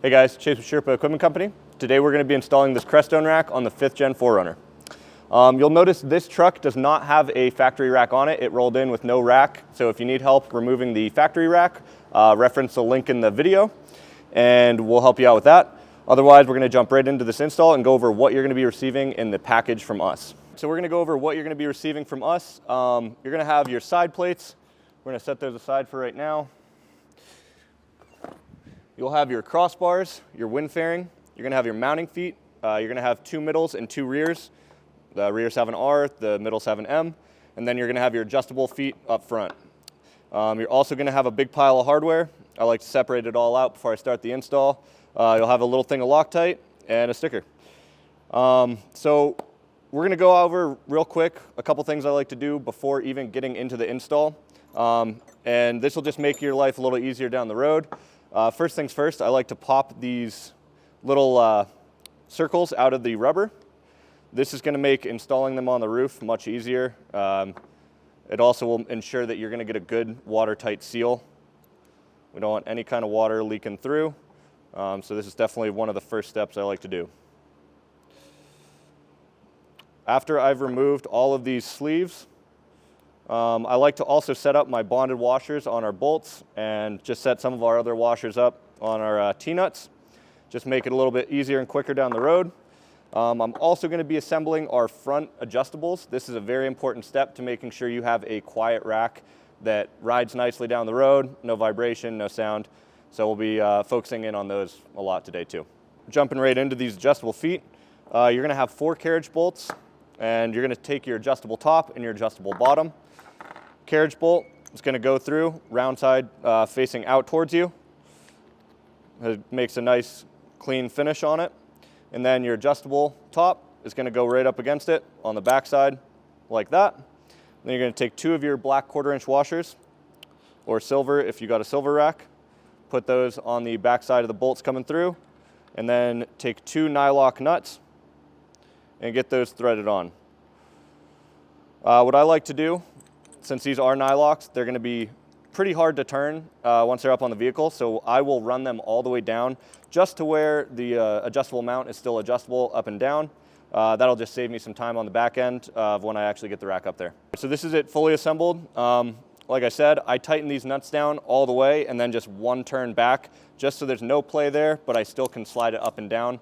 Hey guys, Chase with Sherpa Equipment Company. Today we're going to be installing this Crestone rack on the 5th Gen 4Runner. You'll notice this truck does not have a factory rack on it. It rolled in with no rack, so if you need help removing the factory rack, reference the link in the video and we'll help you out with that. Otherwise, we're going to jump right into this install and go over what you're going to be receiving in the package from us. So we're going to go over what you're going to be receiving from us. You're going to have your side plates. We're going to set those aside for right now. You'll have your crossbars, your wind fairing. You're going to have your mounting feet. You're going to have 2 middles and 2 rears. The rears have an R, the middles have an M, and then you're going to have your adjustable feet up front. You're also going to have a big pile of hardware. I like to separate it all out before I start the install. You'll have a little thing of Loctite and a sticker. So we're going to go over real quick a couple things I like to do before even getting into the install. And this will just make your life a little easier down the road. First things first, I like to pop these little circles out of the rubber. This is going to make installing them on the roof much easier. It also will ensure that you're going to get a good watertight seal. We don't want any kind of water leaking through. So this is definitely one of the first steps I like to do. After I've removed all of these sleeves, I like to also set up my bonded washers on our bolts and just set some of our other washers up on our T-nuts. Just make it a little bit easier and quicker down the road. I'm also going to be assembling our front adjustables. This is a very important step to making sure you have a quiet rack that rides nicely down the road, no vibration, no sound. So we'll be focusing in on those a lot today too. Jumping right into these adjustable feet, you're going to have 4 carriage bolts, and you're going to take your adjustable top and your adjustable bottom. Carriage bolt is going to go through, round side facing out towards you. It makes a nice clean finish on it. And then your adjustable top is going to go right up against it on the back side like that. Then you're going to take 2 of your black 1/4-inch washers, or silver if you got a silver rack. Put those on the back side of the bolts coming through, and then take 2 nylock nuts and get those threaded on. What I like to do, since these are nylocks, they're going to be pretty hard to turn once they're up on the vehicle, so I will run them all the way down just to where the adjustable mount is still adjustable up and down. That'll just save me some time on the back end of when I actually get the rack up there. So this is it fully assembled. Like I said, I tighten these nuts down all the way and then just 1 turn back, just so there's no play there, but I still can slide it up and down.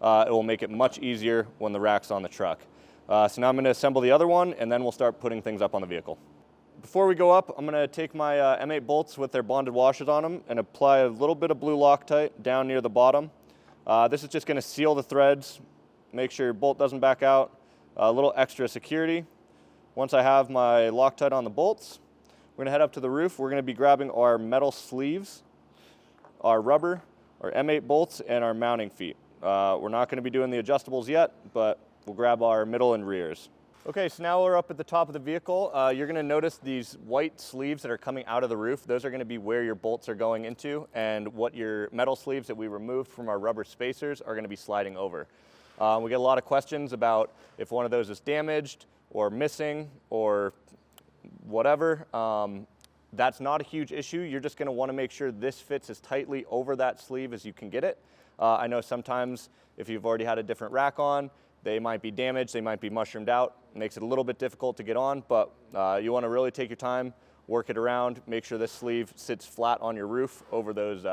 It will make it much easier when the rack's on the truck. So now I'm going to assemble the other one, and then we'll start putting things up on the vehicle. Before we go up, I'm going to take my M8 bolts with their bonded washers on them and apply a little bit of blue Loctite down near the bottom. This is just going to seal the threads, make sure your bolt doesn't back out, a little extra security. Once I have my Loctite on the bolts, we're going to head up to the roof. We're going to be grabbing our metal sleeves, our rubber, our M8 bolts, and our mounting feet. We're not going to be doing the adjustables yet, but we'll grab our middle and rears. Okay, so now we're up at the top of the vehicle. You're going to notice these white sleeves that are coming out of the roof. Those are going to be where your bolts are going into, and what your metal sleeves that we removed from our rubber spacers are going to be sliding over. We get a lot of questions about if one of those is damaged or missing or whatever. That's not a huge issue. You're just going to want to make sure this fits as tightly over that sleeve as you can get it. I know sometimes if you've already had a different rack on, they might be damaged, they might be mushroomed out. It makes it a little bit difficult to get on, but you want to really take your time, work it around, make sure this sleeve sits flat on your roof over those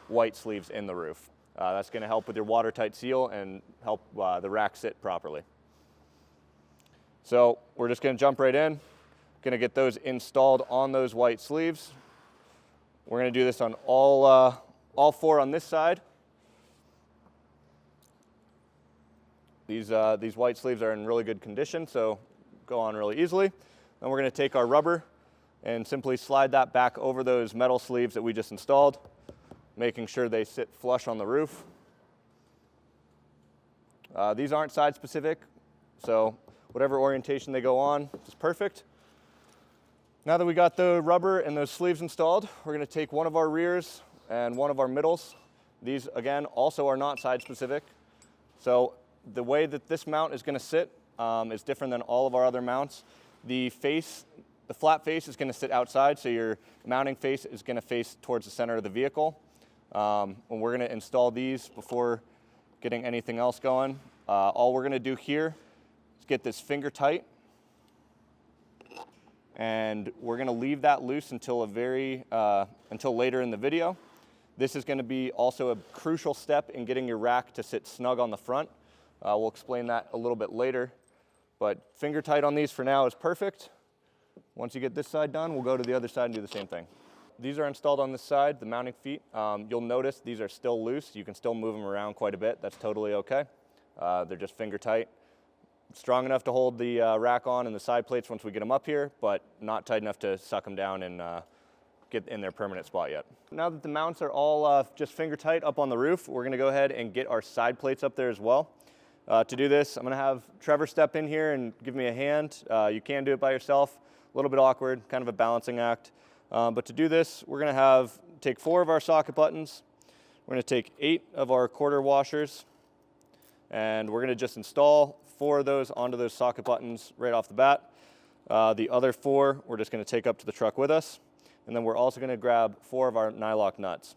white sleeves in the roof. That's going to help with your watertight seal and help the rack sit properly. So we're just going to jump right in, going to get those installed on those white sleeves. We're going to do this on all 4 on this side. These white sleeves are in really good condition, so go on really easily. Then we're going to take our rubber and simply slide that back over those metal sleeves that we just installed, making sure they sit flush on the roof. These aren't side specific, so whatever orientation they go on is perfect. Now that we got the rubber and those sleeves installed, we're going to take one of our rears and one of our middles. These, again, also are not side specific. So the way that this mount is going to sit is different than all of our other mounts. The flat face is going to sit outside, so your mounting face is going to face towards the center of the vehicle. And we're going to install these before getting anything else going. All we're going to do here is get this finger tight, and we're going to leave that loose until until later in the video. This is going to be also a crucial step in getting your rack to sit snug on the front. We'll explain that a little bit later, but finger tight on these for now is perfect. Once you get this side done, we'll go to the other side and do the same thing. These are installed on this side, the mounting feet. You'll notice these are still loose. You can still move them around quite a bit. That's totally okay. They're just finger tight. Strong enough to hold the rack on and the side plates once we get them up here, but not tight enough to suck them down and get in their permanent spot yet. Now that the mounts are all just finger tight up on the roof, we're gonna go ahead and get our side plates up there as well. To do this, I'm gonna have Trevor step in here and give me a hand. You can do it by yourself. A little bit awkward, kind of a balancing act. But to do this, we're gonna take 4 of our socket buttons. We're gonna take 8 of our quarter washers, and we're gonna just install 4 of those onto those socket buttons right off the bat. The other 4, we're just gonna take up to the truck with us. And then we're also gonna grab 4 of our nylock nuts.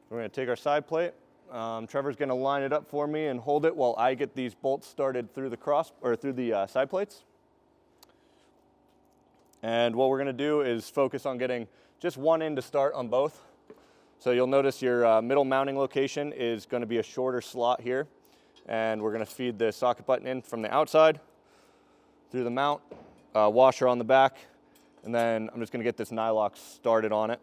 We're gonna take our side plate. Trevor's gonna line it up for me and hold it while I get these bolts started through the side plates. And what we're gonna do is focus on getting just one end to start on both. So you'll notice your middle mounting location is gonna be a shorter slot here. And we're gonna feed the socket button in from the outside through the mount, washer on the back, and then I'm just gonna get this nylock started on it.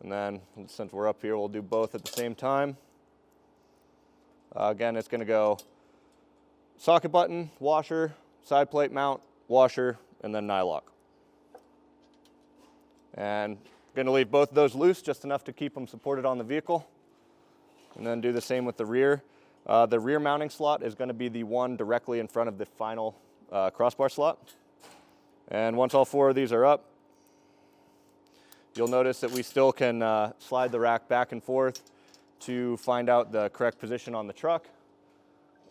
And then since we're up here, we'll do both at the same time. Again, it's gonna go socket button, washer, side plate mount, washer, and then nylock. And I'm gonna leave both of those loose, just enough to keep them supported on the vehicle. And then do the same with the rear. The rear mounting slot is gonna be the one directly in front of the final crossbar slot. And once all 4 of these are up, you'll notice that we still can slide the rack back and forth to find out the correct position on the truck.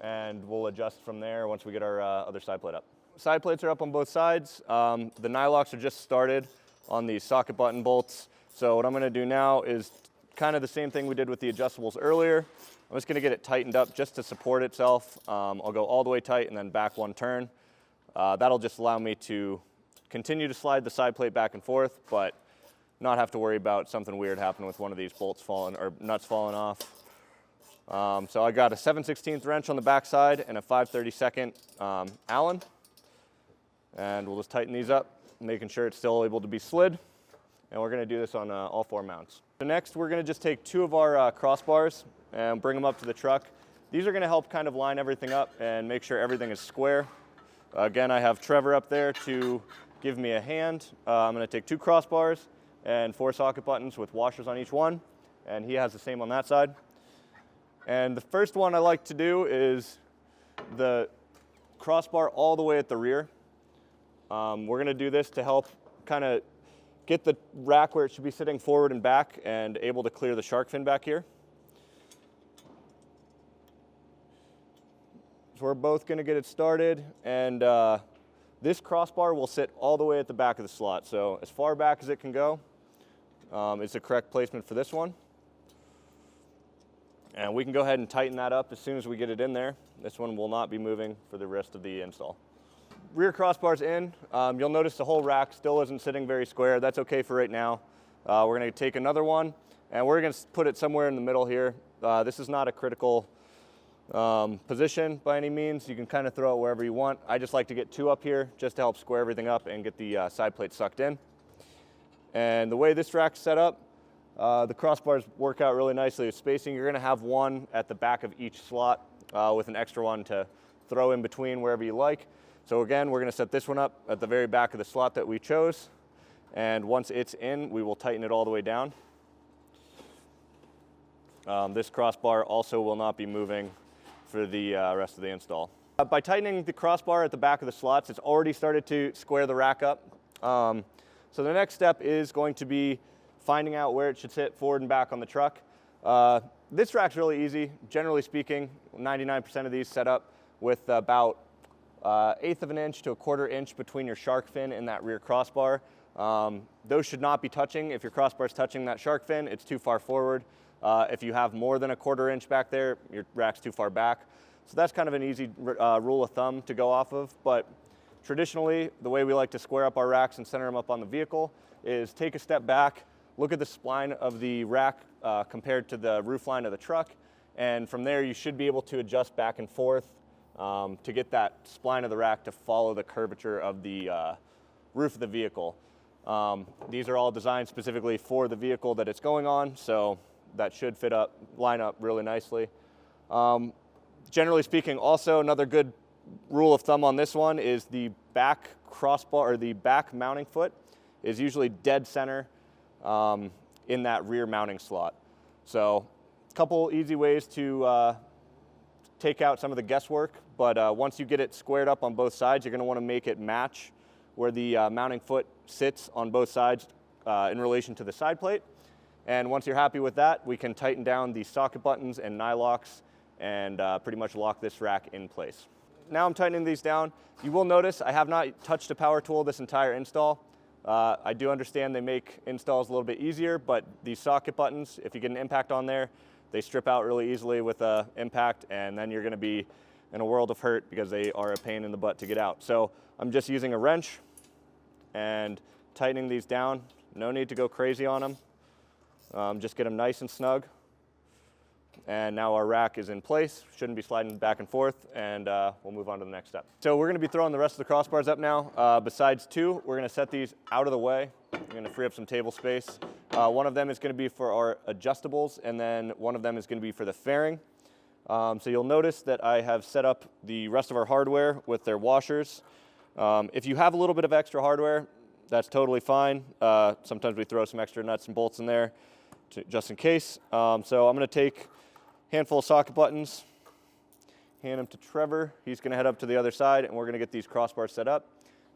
And we'll adjust from there once we get our other side plate up. Side plates are up on both sides. The nylocks are just started on the socket button bolts. So what I'm gonna do now is kind of the same thing we did with the adjustables earlier. I'm just gonna get it tightened up just to support itself. I'll go all the way tight and then back 1 turn. That'll just allow me to continue to slide the side plate back and forth, but not have to worry about something weird happening with one of these bolts falling or nuts falling off. So I got a 7/16 wrench on the back side and a 5/32 Allen. And we'll just tighten these up, making sure it's still able to be slid. And we're gonna do this on all 4 mounts. So next, we're gonna just take 2 of our crossbars and bring them up to the truck. These are gonna help kind of line everything up and make sure everything is square. Again, I have Trevor up there to give me a hand. I'm gonna take 2 crossbars and 4 socket buttons with washers on each one, and he has the same on that side. And the first one I like to do is the crossbar all the way at the rear. We're gonna do this to help kind of get the rack where it should be sitting forward and back and able to clear the shark fin back here. So we're both gonna get it started, and this crossbar will sit all the way at the back of the slot. So as far back as it can go is the correct placement for this one. And we can go ahead and tighten that up as soon as we get it in there. This one will not be moving for the rest of the install. Rear crossbars in. You'll notice the whole rack still isn't sitting very square. That's okay for right now. We're gonna take another one, and we're gonna put it somewhere in the middle here. This is not a critical position by any means. You can kind of throw it wherever you want. I just like to get 2 up here just to help square everything up and get the side plate sucked in. And the way this rack's set up, the crossbars work out really nicely with spacing. You're gonna have 1 at the back of each slot with an extra one to throw in between wherever you like. So again, we're gonna set this one up at the very back of the slot that we chose. And once it's in, we will tighten it all the way down. This crossbar also will not be moving for the rest of the install. By tightening the crossbar at the back of the slots, it's already started to square the rack up. So the next step is going to be finding out where it should sit forward and back on the truck. This rack's really easy. Generally speaking, 99% of these set up with about 1/8 of an inch to 1/4 inch between your shark fin and that rear crossbar. Those should not be touching. If your crossbar is touching that shark fin, it's too far forward. If you have more than a 1/4 inch back there, your rack's too far back. So that's kind of an easy rule of thumb to go off of. But traditionally, the way we like to square up our racks and center them up on the vehicle is take a step back, look at the spline of the rack compared to the roof line of the truck, and from there you should be able to adjust back and forth to get that spline of the rack to follow the curvature of the roof of the vehicle. These are all designed specifically for the vehicle that it's going on, so that should line up really nicely. Generally speaking, also another good rule of thumb on this one is the back crossbar, or the back mounting foot is usually dead center in that rear mounting slot. So a couple easy ways to take out some of the guesswork, but once you get it squared up on both sides, you're going to want to make it match where the mounting foot sits on both sides in relation to the side plate. And once you're happy with that, we can tighten down the socket buttons and nylocks and pretty much lock this rack in place. Now I'm tightening these down. You will notice I have not touched a power tool this entire install. I do understand they make installs a little bit easier, but these socket buttons, if you get an impact on there, they strip out really easily with an impact, and then you're going to be in a world of hurt because they are a pain in the butt to get out. So I'm just using a wrench and tightening these down. No need to go crazy on them. Just get them nice and snug. And now our rack is in place, shouldn't be sliding back and forth, and we'll move on to the next step. So we're gonna be throwing the rest of the crossbars up now. Besides two, we're gonna set these out of the way. We're gonna free up some table space. One of them is gonna be for our adjustables, and then one of them is gonna be for the fairing. So you'll notice that I have set up the rest of our hardware with their washers. If you have a little bit of extra hardware, that's totally fine. Sometimes we throw some extra nuts and bolts in there just in case. So I'm gonna take handful of socket buttons, hand them to Trevor. He's gonna head up to the other side, and we're gonna get these crossbars set up.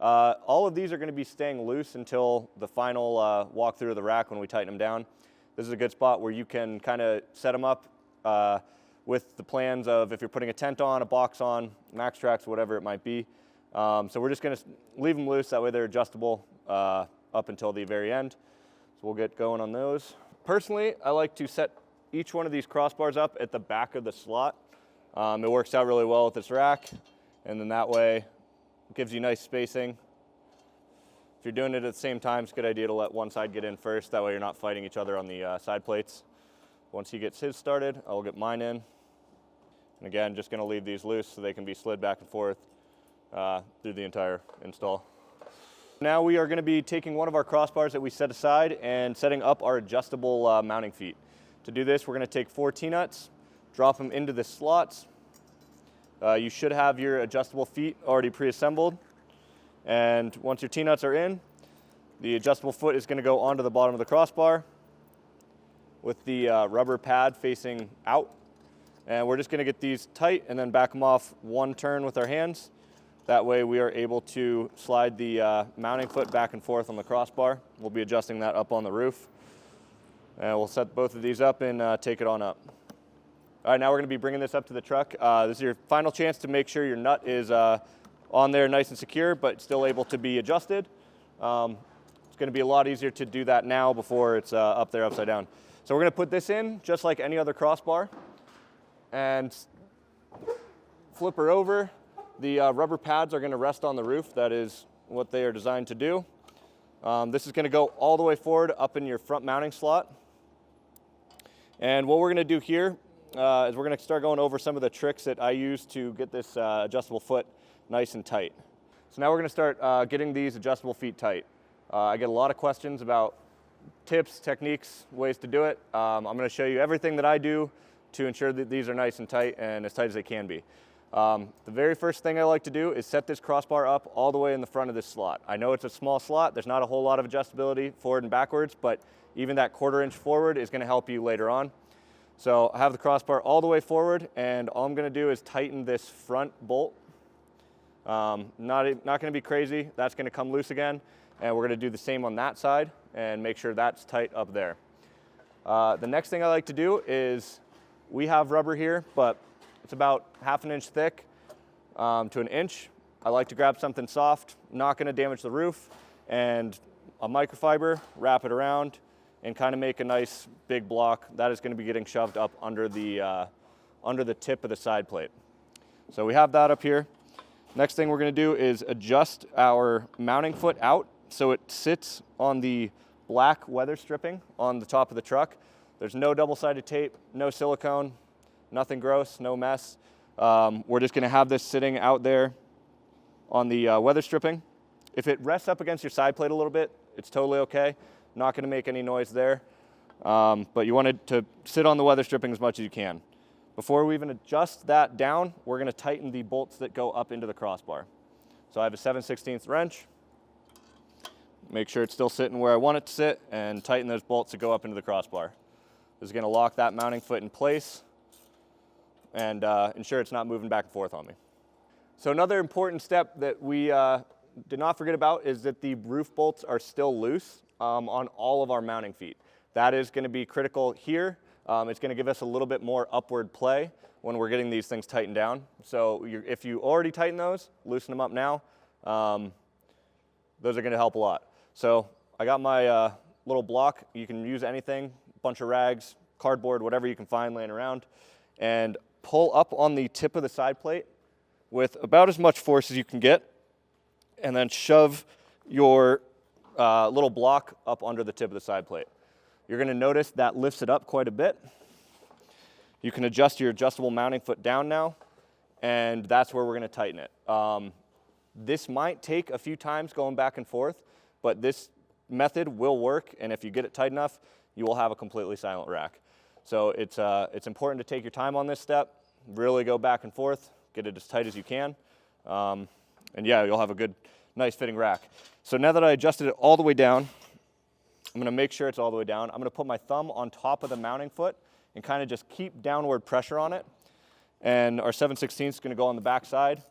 All of these are gonna be staying loose until the final walkthrough of the rack when we tighten them down. This is a good spot where you can kind of set them up with the plans of if you're putting a tent on, a box on, max tracks, whatever it might be. So we're just gonna leave them loose, that way they're adjustable up until the very end. So we'll get going on those. Personally, I like to set each one of these crossbars up at the back of the slot. It works out really well with this rack, and then that way it gives you nice spacing. If you're doing it at the same time, it's a good idea to let one side get in first. That way you're not fighting each other on the side plates. Once he gets his started, I'll get mine in. And again, just gonna leave these loose so they can be slid back and forth through the entire install. Now we are gonna be taking one of our crossbars that we set aside and setting up our adjustable mounting feet. To do this, we're gonna take 4 T-nuts, drop them into the slots. You should have your adjustable feet already pre-assembled. And once your T-nuts are in, the adjustable foot is gonna go onto the bottom of the crossbar with the rubber pad facing out. And we're just gonna get these tight and then back them off one turn with our hands. That way we are able to slide the mounting foot back and forth on the crossbar. We'll be adjusting that up on the roof. And we'll set both of these up and take it on up. All right, now we're gonna be bringing this up to the truck. This is your final chance to make sure your nut is on there nice and secure, but still able to be adjusted. It's gonna be a lot easier to do that now before it's up there upside down. So we're gonna put this in just like any other crossbar and flip her over. The rubber pads are gonna rest on the roof. That is what they are designed to do. This is gonna go all the way forward up in your front mounting slot. And what we're gonna do here is we're gonna start going over some of the tricks that I use to get this adjustable foot nice and tight. So now we're gonna start getting these adjustable feet tight. I get a lot of questions about tips, techniques, ways to do it. I'm gonna show you everything that I do to ensure that these are nice and tight and as tight as they can be. The very first thing I like to do is set this crossbar up all the way in the front of this slot. I know it's a small slot, there's not a whole lot of adjustability forward and backwards, but even that 1/4 inch forward is gonna help you later on. So I have the crossbar all the way forward, and all I'm gonna do is tighten this front bolt. Not gonna be crazy, that's gonna come loose again, and we're gonna do the same on that side and make sure that's tight up there. The next thing I like to do is, we have rubber here, but it's about 1/2 inch thick to 1 inch. I like to grab something soft, not gonna damage the roof, and a microfiber, wrap it around, and kind of make a nice big block. That is going to be getting shoved up under the tip of the side plate. So we have that up here. Next thing we're going to do is adjust our mounting foot out so it sits on the black weather stripping on the top of the truck. There's no double-sided tape, no silicone, nothing gross, no mess. We're just going to have this sitting out there on the weather stripping. If it rests up against your side plate a little bit, it's totally okay. Not going to make any noise there. But you want it to sit on the weather stripping as much as you can. Before we even adjust that down, we're going to tighten the bolts that go up into the crossbar. So I have a 7/16 wrench. Make sure it's still sitting where I want it to sit, and tighten those bolts that go up into the crossbar. This is going to lock that mounting foot in place and ensure it's not moving back and forth on me. So another important step that we did not forget about is that the roof bolts are still loose on all of our mounting feet. That is going to be critical here. It's going to give us a little bit more upward play when we're getting these things tightened down. So if you already tighten those, loosen them up now. Those are going to help a lot. So I got my little block. You can use anything, bunch of rags, cardboard, whatever you can find laying around, and pull up on the tip of the side plate with about as much force as you can get, and then shove your little block up under the tip of the side plate. You're going to notice that lifts it up quite a bit. You can adjust your adjustable mounting foot down now, and that's where we're going to tighten it. This might take a few times going back and forth, but this method will work, and if you get it tight enough, you will have a completely silent rack. So it's important to take your time on this step, really go back and forth, get it as tight as you can, and yeah, you'll have a good, nice fitting rack. So now that I adjusted it all the way down, I'm going to make sure it's all the way down. I'm going to put my thumb on top of the mounting foot and kind of just keep downward pressure on it. And our 7/16 is going to go on the back side,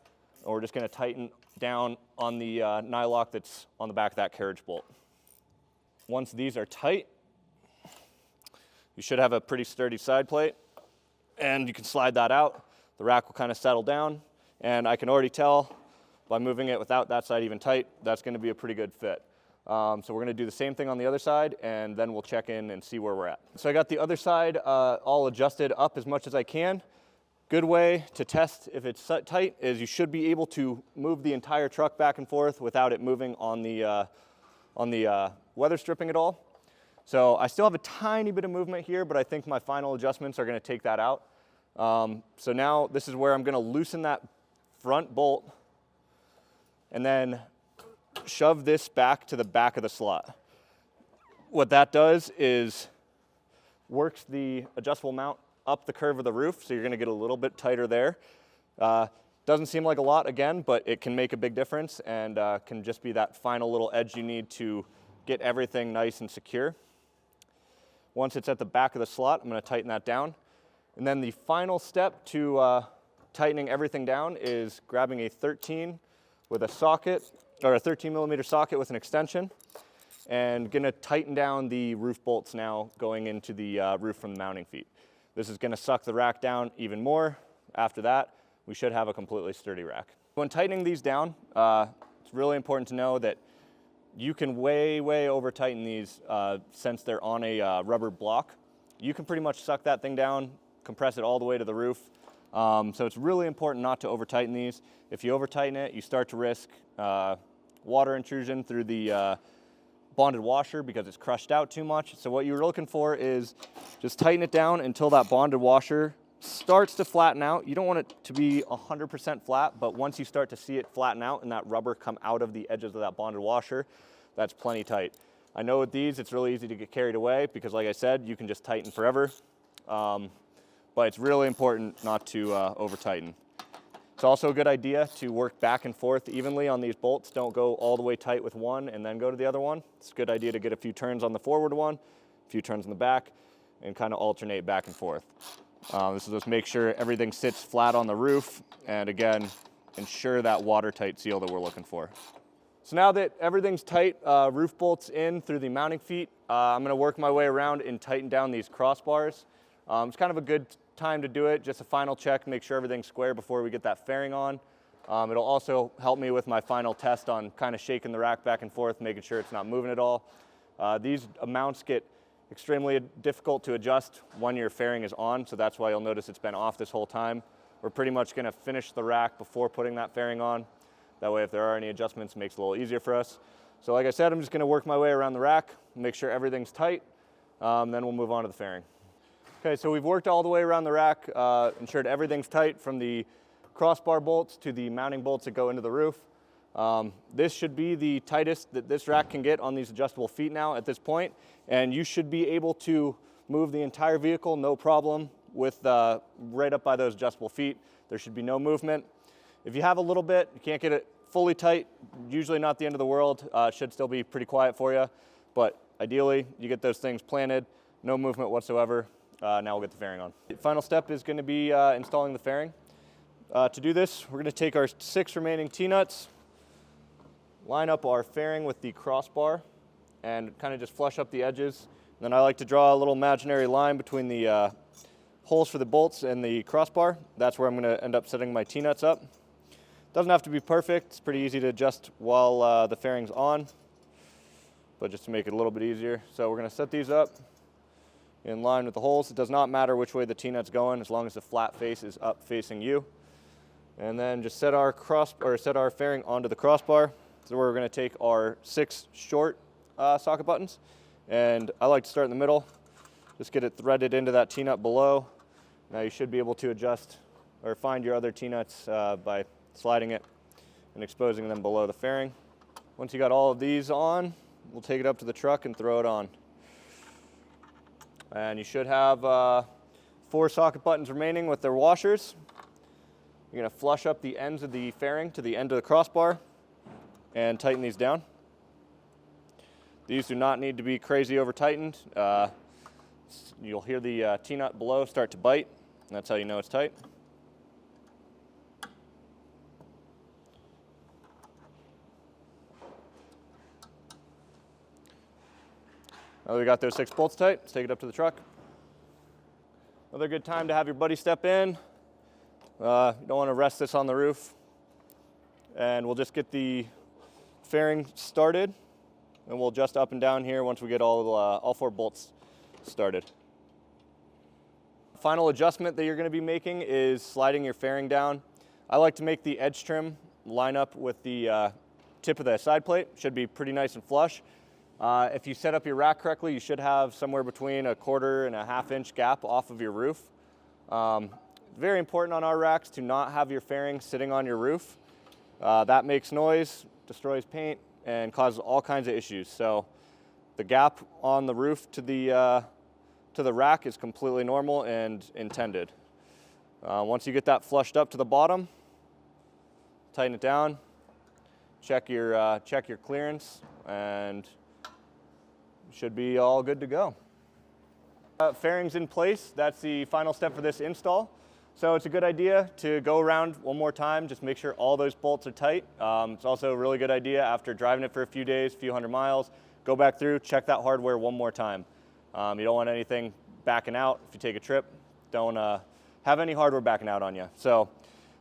and we're just going to tighten down on the nylock that's on the back of that carriage bolt. Once these are tight, you should have a pretty sturdy side plate, and you can slide that out. The rack will kind of settle down, and I can already tell by moving it without that side even tight, that's going to be a pretty good fit. So we're going to do the same thing on the other side, and then we'll check in and see where we're at. So I got the other side all adjusted up as much as I can. Good way to test if it's tight is you should be able to move the entire truck back and forth without it moving on the weather stripping at all. So I still have a tiny bit of movement here, but I think my final adjustments are going to take that out. So now this is where I'm going to loosen that front bolt and then shove this back to the back of the slot. What that does is works the adjustable mount up the curve of the roof, so you're going to get a little bit tighter there. Doesn't seem like a lot again, but it can make a big difference and can just be that final little edge you need to get everything nice and secure. Once it's at the back of the slot, I'm going to tighten that down. And then the final step to tightening everything down is grabbing a 13 with a socket, or a 13 millimeter socket with an extension, and going to tighten down the roof bolts now going into the roof from the mounting feet. This is going to suck the rack down even more. After that, we should have a completely sturdy rack. When tightening these down, it's really important to know that you can way over tighten these since they're on a rubber block. You can pretty much suck that thing down, compress it all the way to the roof. So it's really important not to over tighten these. If you over tighten it, you start to risk water intrusion through the bonded washer because it's crushed out too much. So what you're looking for is just tighten it down until that bonded washer starts to flatten out. You don't want it to be 100% flat, but once you start to see it flatten out and that rubber come out of the edges of that bonded washer, that's plenty tight. I know with these, it's really easy to get carried away because like I said, you can just tighten forever. But it's really important not to over tighten. It's also a good idea to work back and forth evenly on these bolts. Don't go all the way tight with one and then go to the other one. It's a good idea to get a few turns on the forward one, a few turns on the back, and kind of alternate back and forth. This will just make sure everything sits flat on the roof, and again, ensure that watertight seal that we're looking for. So now that everything's tight, roof bolts in through the mounting feet, I'm going to work my way around and tighten down these crossbars. It's kind of a good time to do it, just a final check, make sure everything's square before we get that fairing on. It'll also help me with my final test on kind of shaking the rack back and forth, making sure it's not moving at all. These amounts get extremely difficult to adjust when your fairing is on, so that's why you'll notice it's been off this whole time. We're pretty much going to finish the rack before putting that fairing on. That way if there are any adjustments, it makes it a little easier for us. So like I said, I'm just going to work my way around the rack, make sure everything's tight, then we'll move on to the fairing. Okay, so we've worked all the way around the rack, ensured everything's tight from the crossbar bolts to the mounting bolts that go into the roof. This should be the tightest that this rack can get on these adjustable feet now at this point, and you should be able to move the entire vehicle no problem with right up by those adjustable feet. There should be no movement. If you have a little bit, you can't get it fully tight, usually not the end of the world. It should still be pretty quiet for you, but ideally you get those things planted, no movement whatsoever. Now we'll get the fairing on. The final step is going to be installing the fairing. To do this, we're going to take our 6 remaining T-nuts, line up our fairing with the crossbar, and kind of just flush up the edges. And then I like to draw a little imaginary line between the holes for the bolts and the crossbar. That's where I'm going to end up setting my T-nuts up. Doesn't have to be perfect. It's pretty easy to adjust while the fairing's on, but just to make it a little bit easier. So we're going to set these up in line with the holes. It does not matter which way the T-nut's going as long as the flat face is up facing you. And then just set our fairing onto the crossbar. So we're going to take our 6 short socket buttons, and I like to start in the middle. Just get it threaded into that T-nut below. Now you should be able to adjust or find your other T-nuts by sliding it and exposing them below the fairing. Once you got all of these on, we'll take it up to the truck and throw it on. And you should have 4 socket buttons remaining with their washers. You're going to flush up the ends of the fairing to the end of the crossbar and tighten these down. These do not need to be crazy over tightened. You'll hear the T-nut below start to bite, and that's how you know it's tight. Now that we got those 6 bolts tight, let's take it up to the truck. Another good time to have your buddy step in. You don't want to rest this on the roof. And we'll just get the fairing started, and we'll adjust up and down here once we get all 4 bolts started. Final adjustment that you're going to be making is sliding your fairing down. I like to make the edge trim line up with the tip of the side plate. Should be pretty nice and flush. If you set up your rack correctly, you should have somewhere between a 1/4 and a 1/2 inch gap off of your roof. Very important on our racks to not have your fairing sitting on your roof. That makes noise, destroys paint, and causes all kinds of issues. So the gap on the roof to the rack is completely normal and intended. Once you get that flushed up to the bottom, tighten it down, check your clearance, and you should be all good to go. Fairing's in place. That's the final step for this install. So it's a good idea to go around one more time, just make sure all those bolts are tight. It's also a really good idea after driving it for a few days, a few hundred miles, go back through, check that hardware one more time. You don't want anything backing out if you take a trip. Don't have any hardware backing out on you. So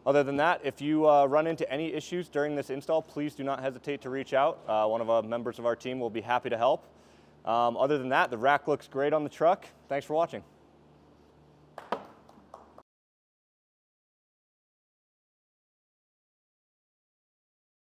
other than that, if you run into any issues during this install, please do not hesitate to reach out. One of the members of our team will be happy to help. Other than that, the rack looks great on the truck. Thanks for watching.